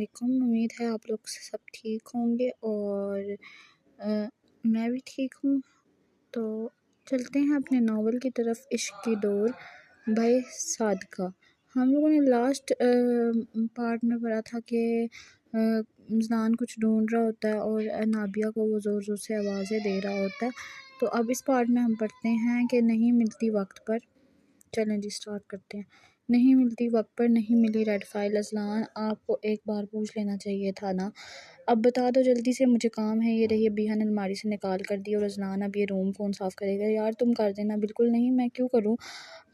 علیکم، امید ہے آپ لوگ سب ٹھیک ہوں گے اور میں بھی ٹھیک ہوں۔ تو چلتے ہیں اپنے ناول کی طرف، عشق کی ڈور بھائی صادقہ۔ ہم لوگوں نے لاسٹ پارٹ میں پڑھا تھا کہ زنان کچھ ڈھونڈ رہا ہوتا ہے اور نابیہ کو وہ زور زور سے آوازیں دے رہا ہوتا ہے۔ تو اب اس پارٹ میں ہم پڑھتے ہیں کہ نہیں ملتی وقت پر۔ چلیں جی سٹارٹ کرتے ہیں۔ نہیں ملتی وقت پر، نہیں ملی ریڈ فائل، اذلان آپ کو ایک بار پوچھ لینا چاہیے تھا نا۔ اب بتا دو جلدی سے، مجھے کام ہے۔ یہ رہی ابیہ نے الماری سے نکال کر دی۔ اور اذلان اب یہ روم کون صاف کرے گا؟ یار تم کر دینا۔ بالکل نہیں، میں کیوں کروں،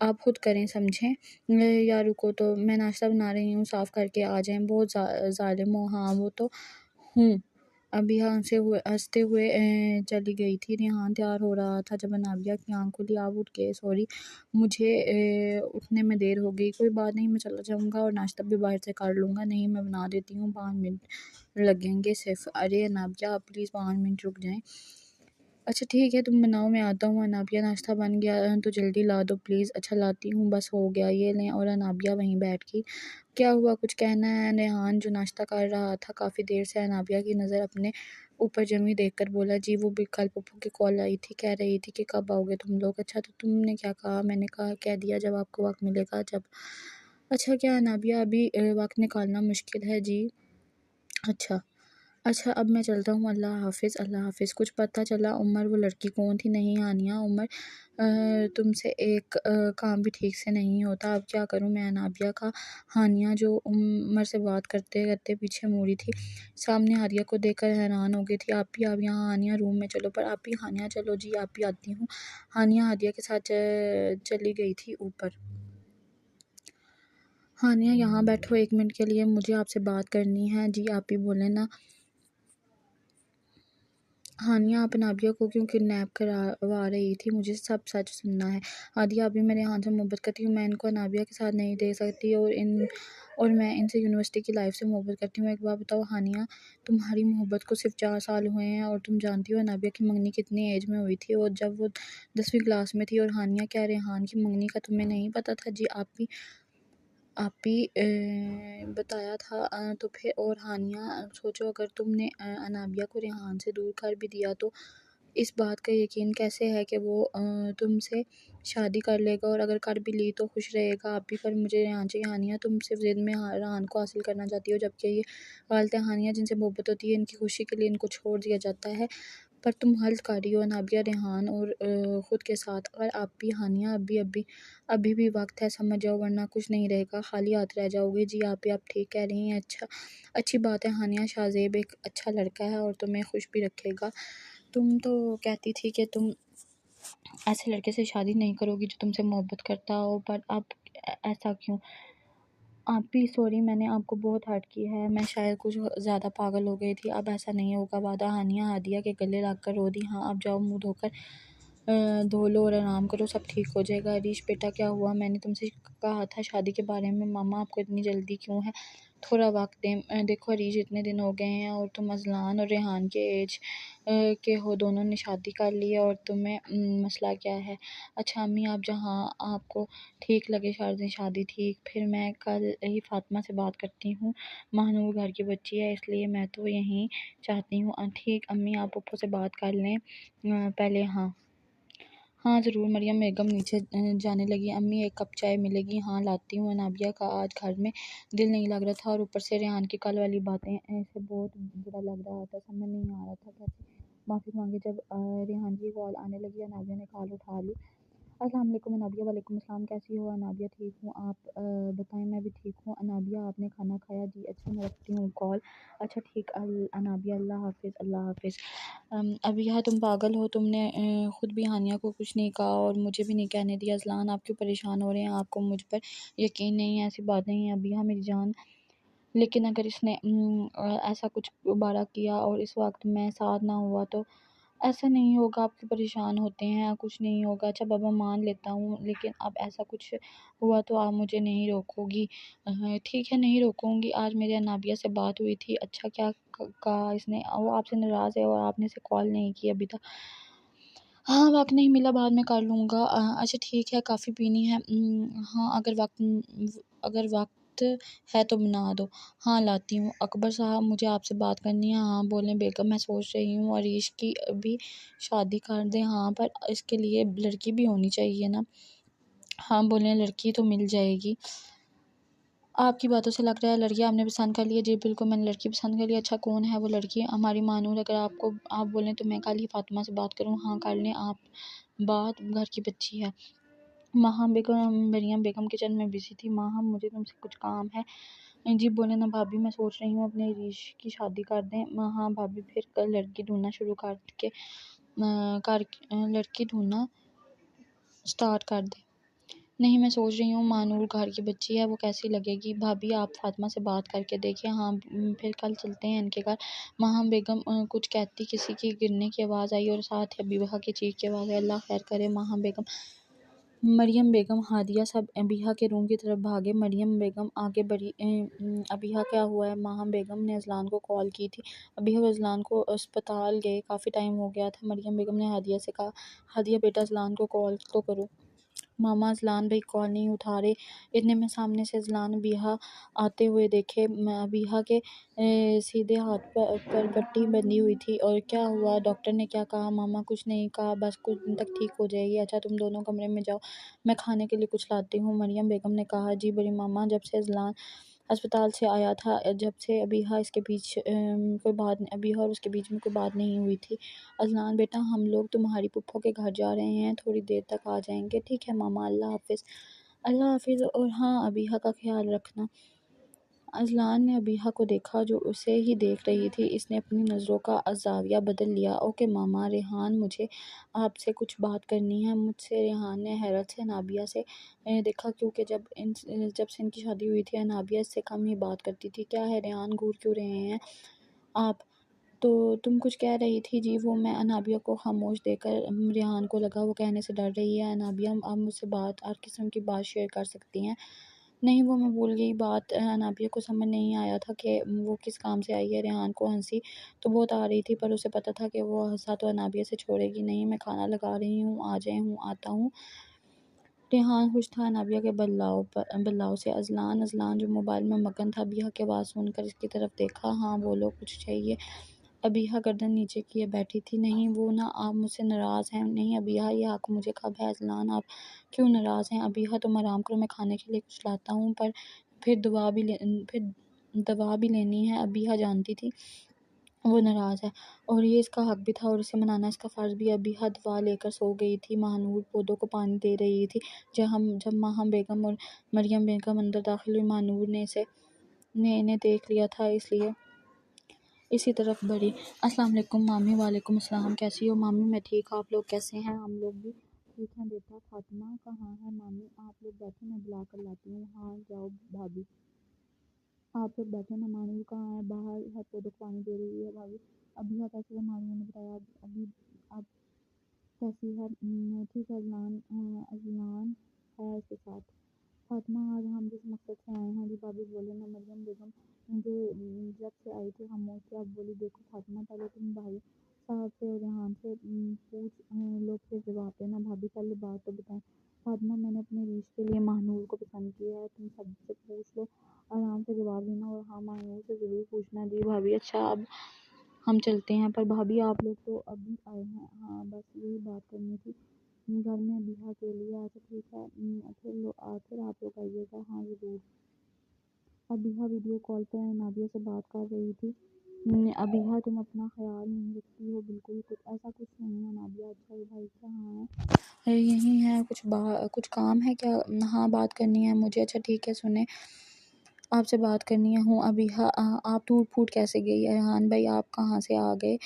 آپ خود کریں، سمجھیں۔ یا رکو تو میں ناشتہ بنا رہی ہوں، صاف کر کے آ جائیں۔ بہت ظالم ہو۔ ہاں وہ تو ہوں۔ ابیہ ہنستے ہوئے چلی گئی تھی۔ ریحان تیار ہو رہا تھا جب انابیہ کی آنکھ کھلی۔ آپ اٹھ گئے؟ سوری، مجھے اٹھنے میں دیر ہو گئی۔ کوئی بات نہیں، میں چلا جاؤں گا اور ناشتہ بھی باہر سے کر لوں گا۔ نہیں میں بنا دیتی ہوں، 5 منٹ لگیں گے صرف۔ ارے انابیہ آپ پلیز 5 منٹ رک جائیں۔ اچھا ٹھیک ہے تم بناؤ، میں آتا ہوں۔ انابیہ ناشتہ بن گیا تو جلدی لا دو پلیز۔ اچھا لاتی ہوں، بس ہو گیا، یہ لیں۔ اور انابیہ وہیں بیٹھ گئی۔ کیا ہوا، کچھ کہنا ہے؟ ریحان جو ناشتہ کر رہا تھا کافی دیر سے انابیہ کی نظر اپنے اوپر جمی دیکھ کر بولا، جی وہ بھی کل پپو کی کال آئی تھی، کہہ رہی تھی کہ کب آؤ گے تم لوگ۔ اچھا تو تم نے کیا کہا؟ میں نے کہہ دیا جب آپ کو وقت ملے گا جب۔ اچھا کیا انابیہ ابھی وقت نکالنا مشکل ہے جی؟ اچھا اب میں چلتا ہوں، اللہ حافظ۔ اللہ حافظ۔ کچھ پتہ چلا عمر وہ لڑکی کون تھی؟ نہیں ہانیہ، عمر تم سے ایک کام بھی ٹھیک سے نہیں ہوتا، اب کیا کروں میں؟ انابیہ کا ہانیہ جو عمر سے بات کرتے کرتے پیچھے موڑی تھی، سامنے آریہ کو دیکھ کر حیران ہو گئی تھی۔ آپ بھی آپ یہاں؟ ہانیہ روم میں چلو۔ پر آپ بھی ہانیہ چلو جی، آپ بھی آتی ہوں۔ ہانیہ آریہ کے ساتھ چلی گئی تھی اوپر۔ ہانیہ یہاں بیٹھو 1 منٹ کے لیے، مجھے آپ سے بات کرنی ہے۔ جی آپ بھی بولیں نا۔ ہانیہ آپ انابیہ کو کیوں کڈنیپ کروا رہی تھی؟ مجھے سب سچ سننا ہے۔ ہادیہ ابھی میں ریحان سے محبت کرتی ہوں، میں ان کو انابیہ کے ساتھ نہیں دیکھ سکتی اور میں ان سے یونیورسٹی کی لائف سے محبت کرتی ہوں۔ ایک بات بتاؤ ہانیہ، تمہاری محبت کو صرف 4 سال ہوئے ہیں اور تم جانتی ہو انابیہ کی منگنی کتنی ایج میں ہوئی تھی؟ اور جب وہ 10ویں کلاس میں تھی۔ اور ہانیہ کیا ریحان کی منگنی کا تمہیں نہیں پتہ تھا؟ جی آپ بھی بتایا تھا تو پھر۔ اور ہانیہ سوچو اگر تم نے انابیہ کو ریحان سے دور کر بھی دیا تو اس بات کا یقین کیسے ہے کہ وہ تم سے شادی کر لے گا؟ اور اگر کر بھی لی تو خوش رہے گا؟ آپ بھی پر مجھے ریحان چاہیے۔ ہانیہ تم صرف ضد میں ریحان کو حاصل کرنا چاہتی ہو، جبکہ یہ غلط ہے۔ ہانیہ جن سے محبت ہوتی ہے ان کی خوشی کے لیے ان کو چھوڑ دیا جاتا ہے، پر تم حلت کاری ہو انابیہ ریحان اور خود کے ساتھ۔ اور آپ بھی ہانیہ ابھی بھی وقت ہے، سمجھ جاؤ ورنہ کچھ نہیں رہے گا، خالی ہاتھ رہ جاؤ گے۔ جی آپ ٹھیک کہہ رہی ہیں۔ اچھی بات ہے ہانیہ، شاہ زیب ایک اچھا لڑکا ہے اور تمہیں خوش بھی رکھے گا۔ تم تو کہتی تھی کہ تم ایسے لڑکے سے شادی نہیں کرو گی جو تم سے محبت کرتا ہو، پر اب ایسا کیوں؟ آپ بھی سوری، میں نے آپ کو بہت ہرٹ کی ہے، میں شاید کچھ زیادہ پاگل ہو گئی تھی، اب ایسا نہیں ہوگا، وعدہ؟ ہانیہ ہادیہ کے گلے لگ کر رو دی۔ ہاں اب جاؤ، منہ دھو لو اور آرام کرو، سب ٹھیک ہو جائے گا۔ عریش بیٹا کیا ہوا؟ میں نے تم سے کہا تھا شادی کے بارے میں۔ ماما آپ کو اتنی جلدی کیوں ہے؟ تھوڑا وقت دیں۔ دیکھو عریش، اتنے دن ہو گئے ہیں اور تم اذلان اور ریحان کے ایج کے ہو، دونوں نے شادی کر لی ہے اور تمہیں مسئلہ کیا ہے؟ اچھا امی، آپ جہاں آپ کو ٹھیک لگے شادی ٹھیک، پھر میں کل ہی فاطمہ سے بات کرتی ہوں، ماہنور گھر کی بچی ہے اس لیے میں تو یہی چاہتی ہوں۔ ٹھیک امی، آپ پپو سے بات کر لیں پہلے۔ ہاں ضرور۔ مریم بیگم نیچے جانے لگی۔ امی ایک کپ چائے ملے گی؟ ہاں لاتی ہوں۔ انابیہ کا آج گھر میں دل نہیں لگ رہا تھا اور اوپر سے ریحان کی کل والی باتیں سے بہت برا لگ رہا تھا، سمجھ نہیں آ رہا تھا کیسے معافی مانگے۔ جب ریحان کی کال آنے لگی انابیہ نے کال اٹھا لی۔ السلام علیکم انابیہ۔ وعلیکم السلام، کیسی ہو؟ انابیہ ٹھیک ہوں، آپ بتائیں؟ میں بھی ٹھیک ہوں۔ انابیہ آپ نے کھانا کھایا؟ جی اچھا میں رکھتی ہوں کال۔ اچھا ٹھیک انابیہ، اللہ حافظ۔ اللہ حافظ۔ ابیہ تم پاگل ہو، تم نے خود بھی ہانیہ کو کچھ نہیں کہا اور مجھے بھی نہیں کہنے دیا۔ اذلان آپ کیوں پریشان ہو رہے ہیں؟ آپ کو مجھ پر یقین نہیں ہے؟ ایسی بات نہیں ہے ابیہ میری جان، لیکن اگر اس نے ایسا کچھ دوبارہ کیا اور اس وقت میں ساتھ نہ ہوا تو ایسا نہیں ہوگا۔ آپ کیوں پریشان ہوتے ہیں؟ کچھ نہیں ہوگا۔ اچھا بابا مان لیتا ہوں، لیکن اب ایسا کچھ ہوا تو آپ مجھے نہیں روکو گی؟ ٹھیک ہے نہیں روکوں گی۔ آج میرے انابیہ سے بات ہوئی تھی۔ اچھا کیا کہا اس نے؟ وہ آپ سے ناراض ہے اور آپ نے اسے کال نہیں کی ابھی تک؟ ہاں وقت نہیں ملا، بعد میں کر لوں گا۔ اچھا ٹھیک ہے، کافی پینی ہے؟ ہاں اگر وقت وقت ہے تو بنا دو۔ ہاں لاتی ہوں۔ اکبر صاحب مجھے آپ سے بات کرنی ہے۔ ہاں بولیں بیگم، میں سوچ رہی ہوں عریش کی بھی شادی کر دیں۔ ہاں پر اس کے لیے لڑکی بھی ہونی چاہیے نا۔ ہاں بولیں لڑکی تو مل جائے گی۔ آپ کی باتوں سے لگ رہا ہے لڑکی آپ نے پسند کر لی ہے۔ جی بالکل میں نے لڑکی پسند کر لی۔ اچھا کون ہے وہ لڑکی؟ ہماری مانور۔ اگر آپ بولیں تو میں کل ہی فاطمہ سے بات کروں۔ ہاں کر لیں آپ بات، گھر کی بچی ہے۔ ماہم بیگم، مریم بیگم کچن میں بزی تھی۔ ماہم مجھے تم سے کچھ کام ہے۔ جی بولیں نا بھابی، میں سوچ رہی ہوں اپنے عریش کی شادی کر دیں۔ ہاں بھابی پھر کل لڑکی ڈھونڈنا شروع لڑکی ڈھونڈنا سٹارٹ کر دیں۔ نہیں میں سوچ رہی ہوں مانور گھر کی بچی ہے، وہ کیسی لگے گی۔ بھابی آپ فاطمہ سے بات کر کے دیکھیں۔ ہاں پھر کل چلتے ہیں ان کے گھر۔ ماہم بیگم کچھ کہتی کسی کی گرنے کی آواز آئی اور ساتھ ہی ابیحہ کی چیخ کی آواز آئی۔ اللہ خیر کرے۔ ماہم بیگم، مریم بیگم، ہادیہ سب ابیحہ کے روم کی طرف بھاگے۔ مریم بیگم آگے بڑھی۔ ابیحہ کیا ہوا ہے؟ ماہم بیگم نے اذلان کو کال کی تھی۔ ابیحہ وہ اذلان کو اسپتال گئے کافی ٹائم ہو گیا تھا۔ مریم بیگم نے ہادیہ سے کہا، ہادیہ بیٹا اذلان کو کال تو کرو۔ ماما اذلان بھائی کال نہیں اٹھا رہے۔ اتنے میں سامنے سے اذلان ابیحہ آتے ہوئے دیکھے۔ ابیحہ کے سیدھے ہاتھ پر پٹی بندھی ہوئی تھی۔ اور کیا ہوا؟ ڈاکٹر نے کیا کہا؟ ماما کچھ نہیں کہا، بس کچھ دن تک ٹھیک ہو جائے گی۔ اچھا تم دونوں کمرے میں جاؤ، میں کھانے کے لیے کچھ لاتی ہوں۔ مریم بیگم نے کہا، جی بڑی ماما۔ جب سے اذلان اسپتال سے آیا تھا، جب سے ابیحہ اور اس کے بیچ میں کوئی بات نہیں ہوئی تھی۔ اذلان بیٹا ہم لوگ تمہاری پھپھو کے گھر جا رہے ہیں، تھوڑی دیر تک آ جائیں گے۔ ٹھیک ہے ماما، اللہ حافظ۔ اللہ حافظ۔ اور ہاں ابیحہ کا خیال رکھنا۔ اذلان نے ابیحہ کو دیکھا جو اسے ہی دیکھ رہی تھی۔ اس نے اپنی نظروں کا زاویہ بدل لیا۔ اوکے ماما۔ ریحان مجھے آپ سے کچھ بات کرنی ہے مجھ سے۔ ریحان نے حیرت سے انابیہ سے دیکھا کیونکہ جب سے ان کی شادی ہوئی تھی انابیہ اس سے کم ہی بات کرتی تھی۔ کیا ہے ریحان، گھور کیوں رہے ہیں آپ؟ تو تم کچھ کہہ رہی تھی۔ جی وہ میں انابیہ کو خاموش دیکھ کر ریحان کو لگا وہ کہنے سے ڈر رہی ہے۔ انابیہ آپ مجھ سے ہر قسم کی بات شیئر کر سکتی ہیں۔ نہیں وہ میں بھول گئی بات۔ انابیہ کو سمجھ نہیں آیا تھا کہ وہ کس کام سے آئی ہے۔ ریحان کو ہنسی تو بہت آ رہی تھی پر اسے پتہ تھا کہ وہ ہنسا تو انابیہ سے چھوڑے گی نہیں۔ میں کھانا لگا رہی ہوں، آ جائیں، آتا ہوں۔ ریحان خوش تھا انابیہ کے بدلاؤ سے۔ اذلان جو موبائل میں مگن تھا ابیحہ کی آواز سن کر اس کی طرف دیکھا۔ ہاں بولو، کچھ چاہیے؟ ابیحہ گردن نیچے کیے بیٹھی تھی۔ نہیں وہ نہ آپ مجھ سے ناراض ہیں؟ نہیں ابیحہ یہ حق مجھے کب ہے؟ اذلان آپ کیوں ناراض ہیں؟ ابیحہ تم آرام کرو، میں کھانے کے لیے کچھ لاتا ہوں، پر پھر دوا بھی لینی ہے۔ ابیحہ جانتی تھی وہ ناراض ہے اور یہ اس کا حق بھی تھا اور اسے منانا اس کا فرض بھی۔ ابیحہ دوا لے کر سو گئی تھی۔ ماہنور پودوں کو پانی دے رہی تھی۔ جب ماہم بیگم اور مریم بیگم اندر داخل ہوئی ماہنور نے انہیں دیکھ لیا تھا اس لیے اسی طرف بڑھی۔ السلام علیکم مامی۔ وعلیکم السلام۔ کیسی ہو مامی؟ میں ٹھیک، آپ لوگ کیسے ہیں؟ ہم لوگ بھی ٹھیک ہیں بیٹا۔ فاطمہ کہاں ہے مامی؟ آپ لوگ بیٹھے، میں بلا کر لاتی ہوں۔ ہاں جاؤ بھابی، آپ لوگ بیٹھے نا۔ مانور کہاں ہے؟ باہر ہے، پودوں کو پانی دے رہی ہے بھابی۔ ابیحہ کیسی ہے؟ مانور نے بتایا۔ اب کیسی ہے؟ ٹھیک ہے۔ اذلان ہے اس کے ساتھ۔ فاطمہ آج ہم جس مقصد سے آئے ہیں؟ جی بھابی بولے نا۔ مریم بیگم جو جب سے آئی تھی خاموش تھی، اب بولی، دیکھو فاطمہ پہلے تم بھائی صاحب سے اور ریحان سے پوچھ لو پھر جواب دینا۔ بھابی پہلے بات تو بتائیں۔ فاطمہ میں نے اپنے عریش کے لیے ماہنور کو پسند کیا ہے، تم سب سے پوچھ لو، آرام سے جواب دینا۔ اور ہاں ماہنور سے ضرور پوچھنا۔ جی بھابی اچھا اب ہم چلتے ہیں۔ پر بھابی آپ لوگ تو ابھی آئے ہیں۔ ہاں بس یہی بات کرنی تھی گھر میں ابیحہ کے لیے۔ اچھا ٹھیک ہے، پھر آپ لوگ آئیے گا۔ ہاں ضرور۔ ابیحہ ویڈیو کال پر انابیہ سے بات کر رہی تھی۔ ابیحہ تم اپنا خیال نہیں رکھتی ہو بالکل؟ ایسا کچھ نہیں ہے انابیہ۔ اچھا یہ بھائی کہاں ہے؟ یہی ہے، کچھ کام ہے کیا؟ ہاں بات کرنی ہے مجھے۔ اچھا ٹھیک ہے، سنیں آپ سے بات کرنی ہے۔ ہوں ابیحہ آپ ٹوٹ پھوٹ کیسے گئی؟ ریحان بھائی آپ کہاں سے آ گئے؟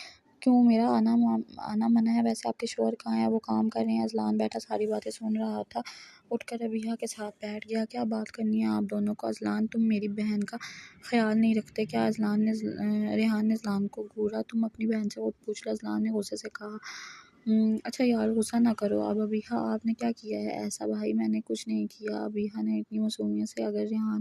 کیوں میرا آنا منع ہے؟ ویسے آپ کے شوہر کہاں ہیں؟ وہ کام کر رہے ہیں۔ اذلان بیٹھا ساری باتیں سن رہا تھا، اٹھ کر ابیحہ کے ساتھ بیٹھ گیا۔ کیا بات کرنی ہے آپ دونوں کو؟ اذلان تم میری بہن کا خیال نہیں رکھتے کیا؟ ریحان نے اذلان کو گھورا۔ تم اپنی بہن سے خود پوچھ لو، اذلان نے غصے سے کہا۔ اچھا یار غصہ نہ کرو اب۔ ابیحہ آپ نے کیا کیا ہے ایسا؟ بھائی میں نے کچھ نہیں کیا۔ ابیحہ نے اتنی معصومیت سے اگر ریحان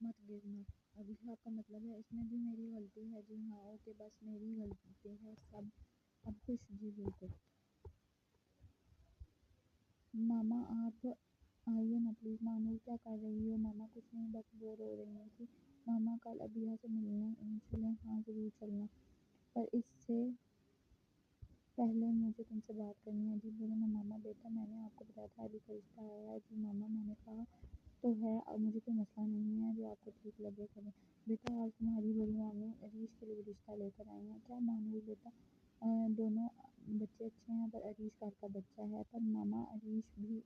مت گرنا۔ ابھی آپ کا مطلب ہے اس میں بھی میری غلطی ہے؟ جی ہاں اوکے، بس میری غلطی ہے سب۔ اب خوش؟ جی بالکل۔ ماما آپ آئیے نا پلیز۔ مانو کیا کر رہی ہو؟ ماما کچھ نہیں، بس بور ہو رہی ہوں۔ تھی ماما کل ابیہ سے ملنے چلیں؟ ہاں ضرور چلنا، پر اس سے پہلے مجھے تم سے بات کرنی ہے۔ جی بولے نا ماما۔ بیٹا میں نے آپ کو بتایا تھا علی کا رشتہ آیا ہے۔ جی ماما میں نے کہا تو ہے، اب مجھے کوئی مسئلہ نہیں ہے، جو آپ کو ٹھیک لگے کریں۔ بیٹا آج تمہاری بڑی مامی عریش کے لیے رشتہ لے کر آئی ہیں۔ کیا مانو بیٹا؟ دونوں بچے اچھے ہیں، پر عریش گھر کا بچہ ہے۔ پر ماما عریش بھی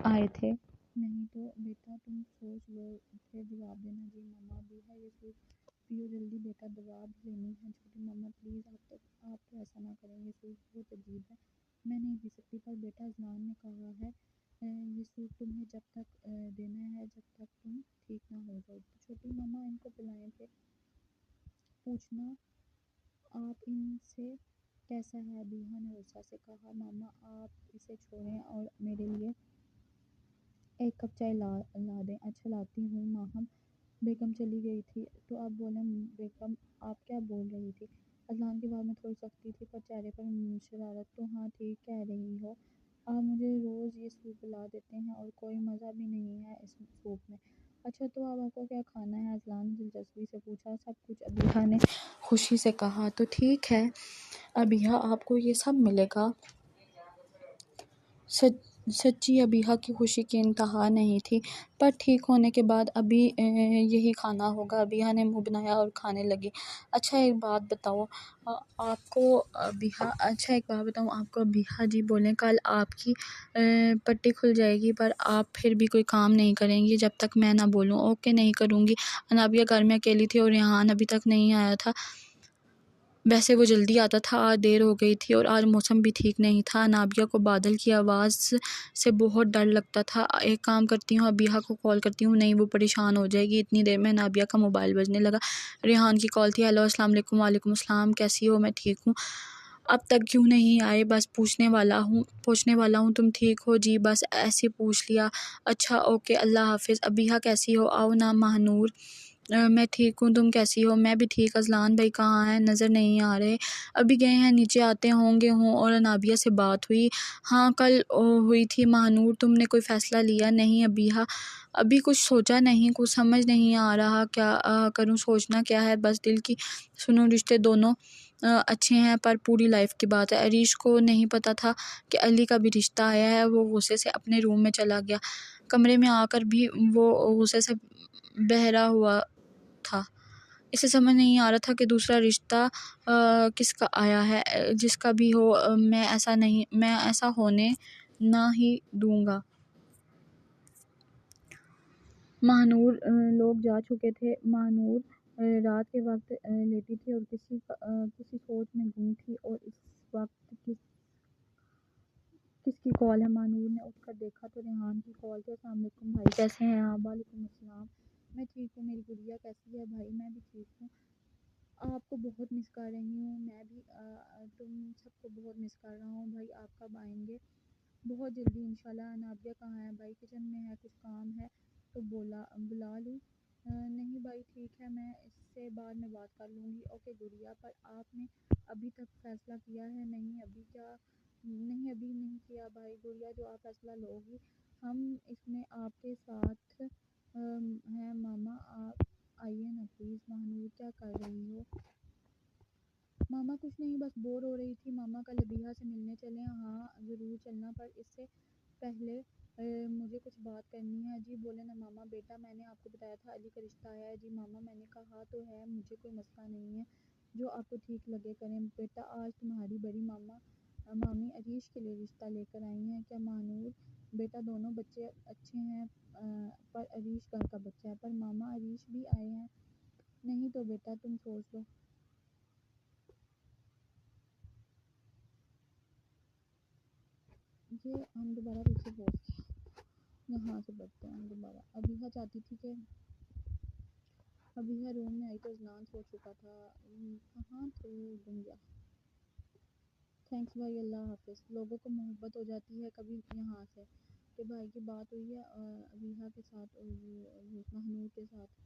آئے تھے نہیں تو بیٹا تم سوچ لو پھر جواب دینا۔ جی ماما بھی ہے یہ سوچ پیو جلدی بیٹا، دوا بھی لینی ہے۔ چھوٹی ماما پلیز آپ تو ایسا نہ کریں، یہ سوچ بہت عجیب ہے، میں نہیں پی سکتی۔ پر بیٹا اذلان نے کہا ہے یہ سوٹ تمہیں جب تک دینا ہے جب تک تم ٹھیک نہ ہو جاؤ۔ چھوٹی ماما ان کو بلائیں پھر پوچھنا آپ ان سے کیسا ہے۔ بیہا نے غصہ سے کہا ماما آپ اسے چھوڑیں اور میرے لیے ایک کپ چائے لا دیں۔ اچھا لاتی ہوں۔ ماہم بیگم چلی گئی تھی تو اب بولیں بیگم آپ کیا بول رہی تھی؟ اذلان کی بات میں تھوڑی سختی تھی پر چہرے پر شرارت۔ تو ہاں ٹھیک کہہ رہی ہو، آپ مجھے روز یہ سوپ لا دیتے ہیں اور کوئی مزہ بھی نہیں ہے اس سوپ میں۔ اچھا تو اب آپ کو کیا کھانا ہے؟ اذلان نے دلچسپی سے پوچھا۔ سب کچھ۔ ابیہ نے خوشی سے کہا۔ تو ٹھیک ہے ابیہ آپ کو یہ سب ملے گا۔ سچی ابیہ کی خوشی کی انتہا نہیں تھی۔ پر ٹھیک ہونے کے بعد ابھی یہی کھانا ہوگا۔ ابیہ نے منہ بنایا اور کھانے لگی۔ اچھا ایک بات بتاؤں آپ کو ابیہ؟ جی بولیں کل آپ کی پٹی کھل جائے گی پر آپ پھر بھی کوئی کام نہیں کریں گی جب تک میں نہ بولوں؟ اوکے نہیں کروں گی۔ انابیہ گھر میں اکیلی تھی اور ریحان ابھی تک نہیں آیا تھا۔ ویسے وہ جلدی آتا تھا، آج دیر ہو گئی تھی اور آج موسم بھی ٹھیک نہیں تھا۔ انابیہ کو بادل کی آواز سے بہت ڈر لگتا تھا۔ ایک کام کرتی ہوں ابیہ کو کال کرتی ہوں، نہیں وہ پریشان ہو جائے گی۔ اتنی دیر میں انابیہ کا موبائل بجنے لگا۔ ریحان کی کال تھی۔ ہیلو السلام علیکم۔ وعلیکم السلام، کیسی ہو؟ میں ٹھیک ہوں۔ اب تک کیوں نہیں آئے؟ بس پوچھنے والا ہوں تم ٹھیک ہو؟ جی بس ایسے پوچھ لیا۔ اچھا اوکے اللہ حافظ۔ ابیہ کیسی ہو؟ آؤ نا ماہنور۔ میں ٹھیک ہوں، تم کیسی ہو؟ میں بھی ٹھیک۔ اذلان بھائی کہاں ہیں؟ نظر نہیں آ رہے۔ ابھی گئے ہیں نیچے، آتے ہوں گے۔ اور انابیہ سے بات ہوئی؟ ہاں کل ہوئی تھی۔ ماہنور تم نے کوئی فیصلہ لیا؟ نہیں ابیہ ابھی کچھ سوچا نہیں، کچھ سمجھ نہیں آ رہا کیا کروں۔ سوچنا کیا ہے، بس دل کی سنو، رشتے دونوں اچھے ہیں پر پوری لائف کی بات ہے۔ عریش کو نہیں پتا تھا کہ علی کا بھی رشتہ آیا ہے۔ وہ غصے سے اپنے روم میں چلا گیا۔ کمرے میں آ کر بھی وہ غصے سے بہرا ہوا تھا۔ اسے سمجھ نہیں آ رہا تھا کہ دوسرا رشتہ کس کا آیا ہے۔ جس کا بھی ہو میں ایسا ہونے نہ ہی دوں گا۔ ماہنور لوگ جا چکے تھے۔ ماہنور رات کے وقت لیٹی تھی اور کسی سوچ میں گم تھی۔ اور اس وقت کس کی کال ہے؟ ماہنور نے اٹھ کر دیکھا تو ریحان کی کال تھی۔ السلام علیکم بھائی، کیسے ہیں آپ؟ وعلیکم السلام، میں ٹھیک ہوں۔ میری گڑیا کیسی ہے؟ بھائی میں بھی ٹھیک ہوں، آپ کو بہت مس کر رہی ہوں۔ میں بھی تم سب کو بہت مس کر رہا ہوں۔ بھائی آپ کب آئیں گے؟ بہت جلدی انشاءاللہ۔ انابیہ کہاں ہے بھائی؟ کچن میں ہے، کچھ کام ہے تو بلا لوں؟ نہیں بھائی ٹھیک ہے، میں اس سے بعد میں بات کر لوں گی۔ اوکے گڑیا، پر آپ نے ابھی تک فیصلہ کیا ہے؟ نہیں ابھی نہیں کیا بھائی۔ گڑیا جو آپ فیصلہ لو گی ہم اس میں آپ کے ساتھ ہیں۔ ماما آپ آئیے نا پلیز۔ ماہنور کیا کر رہی ہو؟ ماما کچھ نہیں، بس بور ہو رہی تھی۔ ماما کل ابیہ سے ملنے چلیں؟ ہاں ضرور چلنا، پر اس سے پہلے مجھے کچھ بات کرنی ہے۔ جی بولے نا ماما۔ بیٹا میں نے آپ کو بتایا تھا علی کا رشتہ آیا ہے۔ جی ماما میں نے کہا تو ہے، مجھے کوئی مسئلہ نہیں ہے، جو آپ کو ٹھیک لگے کریں۔ بیٹا آج تمہاری بڑی مامی عریش کے لیے رشتہ لے کر آئی ہیں۔ کیا ماہنور؟ بیٹا دونوں بچے اچھے ہیں پر عریش گھر کا بچہ ہے۔ پر ماما عریش بھی آئے ہیں نہیں تو بیٹا تم سوچ لو۔ یہ ہم دوبارہ پیچھے پہنچ گئے، یہاں سے بڑھتے ہیں ہم دوبارہ۔ ابیہ چاہتی تھی کہ ابیہ روم میں آئی تو اذلان سو چکا تھا۔ کہاں تھے؟ گم گیا۔ تھینکس بھائی، اللہ حافظ۔ لوگوں کو محبت ہو جاتی ہے کبھی یہاں سے کہ بھائی کی بات ہوئی ہے ابیحہ کے ساتھ اور وہ مہنور کے ساتھ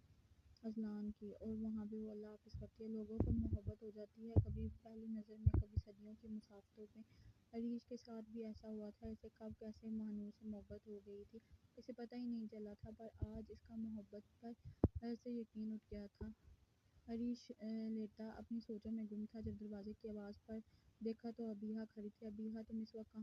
اذلان کی، اور وہاں بھی وہ اللہ حافظ کرتی ہے، لوگوں کو محبت ہو جاتی ہے کبھی پہلی نظر میں، کبھی صدیوں کی مسافتوں میں۔ عریش کے ساتھ بھی ایسا ہوا تھا، اسے کب کیسے مہنور سے محبت ہو گئی تھی اسے پتہ ہی نہیں چلا تھا، پر آج اس کا محبت پر سے یقین اٹھ گیا تھا۔ عریش لیٹا اپنی سوچوں میں گم تھا جب دروازے کی آواز پر دیکھا تو ابیحہ کھڑی تھی۔ ابیحہ تم اس وقت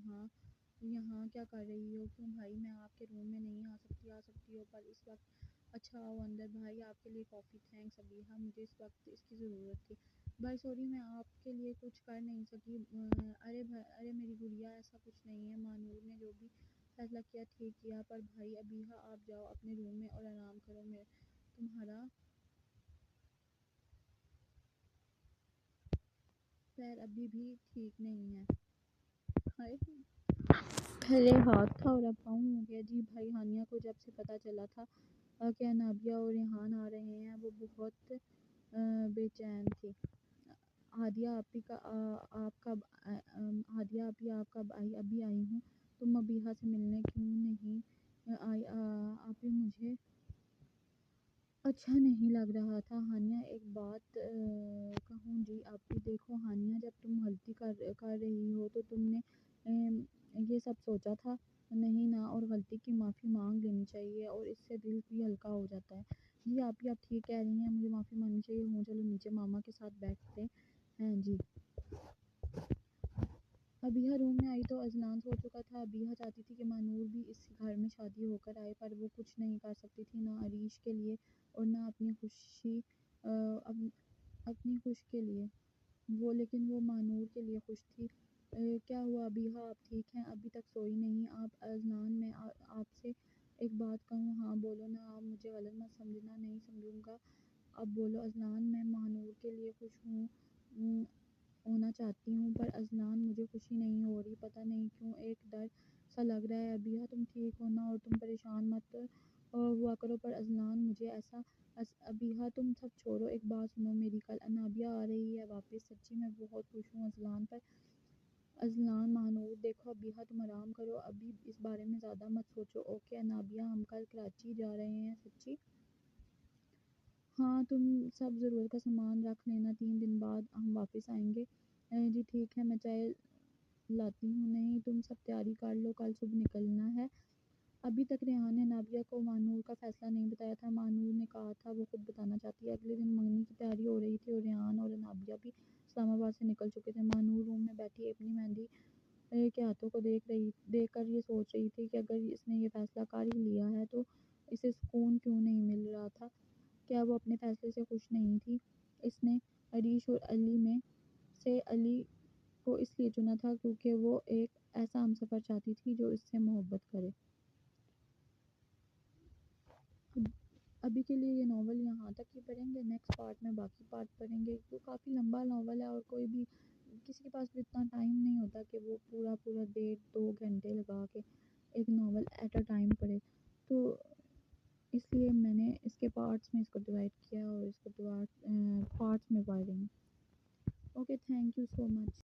یہاں کیا کر رہی ہو؟ کیوں بھائی میں آپ کے روم میں نہیں آ سکتی ہو پر اس وقت؟ اچھا آؤ اندر بھائی، آپ کے لیے کافی۔ تھینکس ابیحہ، مجھے اس وقت اس کی ضرورت تھی۔ بھائی سوری میں آپ کے لیے کچھ کر نہیں سکی۔ ارے میری گڑیا ایسا کچھ نہیں ہے، مہنور نے جو بھی فیصلہ کیا ٹھیک کیا، پر بھائی ابیحہ آپ جاؤ اپنے روم میں اور آرام کرو، تمہارا پیر ابھی بھی ٹھیک نہیں ہے۔ ہائے، پہلے ہاتھ تھا اور اب پاؤں ہو گیا۔ جی بھائی، ہانیہ کو جب سے پتہ چلا تھا کہ انابیہ اور ریحان آ رہے ہیں وہ بہت بے چین تھی۔ ہادیہ آپی آپ کب آئی؟ ابھی آئی ہوں۔ تم ابیحہ سے ملنے کیوں نہیں آئی آپی؟ مجھے اچھا نہیں لگ رہا تھا۔ ہانیہ ایک بات کہوں جی آپی؟ دیکھو ہانیہ، جب تم غلطی کر رہی ہو تو تم نے یہ سب سوچا تھا نہیں نا، اور غلطی کی معافی مانگ لینی چاہیے اور اس سے دل بھی ہلکا ہو جاتا ہے۔ جی آپی آپ ٹھیک کہہ رہی ہیں، مجھے معافی مانگنی چاہیے۔ چلو نیچے ماما کے ساتھ بیٹھتے ہیں۔ جی ابیحہ روم میں آئی تو اذلان سو چکا تھا۔ ابیحہ چاہتی تھی کہ مہنور بھی اس گھر میں شادی ہو کر آئے، پر وہ کچھ نہیں کر سکتی تھی، نہ عریش کے لیے اور نہ اپنی خوش کے لیے، لیکن وہ مہنور کے لیے خوش تھی۔ کیا ہوا ابیحہ، آپ ٹھیک ہیں؟ ابھی تک سوئی نہیں آپ؟ اذلان میں آپ سے ایک بات کہوں؟ ہاں بولو نا، آپ مجھے غلط مت سمجھنا۔ نہیں سمجھوں گا، اب بولو۔ اذلان میں مہنور کے لیے خوش ہونا چاہتی ہوں، پر اذلان مجھے خوشی نہیں ہو رہی، پتہ نہیں کیوں ایک ڈر سا لگ رہا ہے۔ ابیحہ تم ٹھیک ہو نا، اور تم پریشان مت ہوا کرو۔ پر اذلان مجھے ایسا ابیحہ تم سب چھوڑو، ایک بات سنو میری، کل انابیہ آ رہی ہے واپس، سچی میں بہت خوش ہوں اذلان پر۔ اذلان مہنور دیکھو ابیحہ تم آرام کرو، ابھی اس بارے میں زیادہ مت سوچو، اوکے؟ انابیہ ہم کل کراچی جا رہے ہیں، سچی؟ ہاں تم سب ضرورت کا سامان رکھ لینا، 3 دن بعد ہم واپس آئیں گے۔ جی ٹھیک ہے، میں چائے لاتی ہوں۔ نہیں تم سب تیاری کر لو، کل صبح نکلنا ہے۔ ابھی تک ریحان نے انابیہ کو مہنور کا فیصلہ نہیں بتایا تھا، مہنور نے کہا تھا وہ خود بتانا چاہتی ہے۔ اگلے دن منگنی کی تیاری ہو رہی تھی اور ریحان اور انابیہ بھی اسلام آباد سے نکل چکے تھے۔ مہنور روم میں بیٹھی اپنی مہندی کے ہاتھوں کو دیکھ کر یہ سوچ رہی تھی کہ اگر اس نے یہ فیصلہ کر ہی لیا ہے تو اسے سکون کیوں نہیں مل رہا تھا؟ کیا وہ اپنے فیصلے سے خوش نہیں تھی؟ اس نے عریش اور علی میں سے علی کو اس لیے چنا تھا کیونکہ وہ ایک ایسا ہمسفر چاہتی تھی جو اس سے محبت کرے۔ ابھی کے لیے یہ ناول یہاں تک ہی پڑھیں گے، نیکسٹ پارٹ میں باقی پارٹ پڑھیں گے۔ تو کافی لمبا ناول ہے اور کسی کے پاس بھی اتنا ٹائم نہیں ہوتا کہ وہ پورا 1.5-2 گھنٹے لگا کے ایک ناول ایٹ اے ٹائم پڑھے، تو اس لیے میں نے اس کے پارٹس میں اس کو ڈیوائڈ کیا اور اس کو پارٹس میں پڑھ رہی ہوں۔ Okay, thank you so much.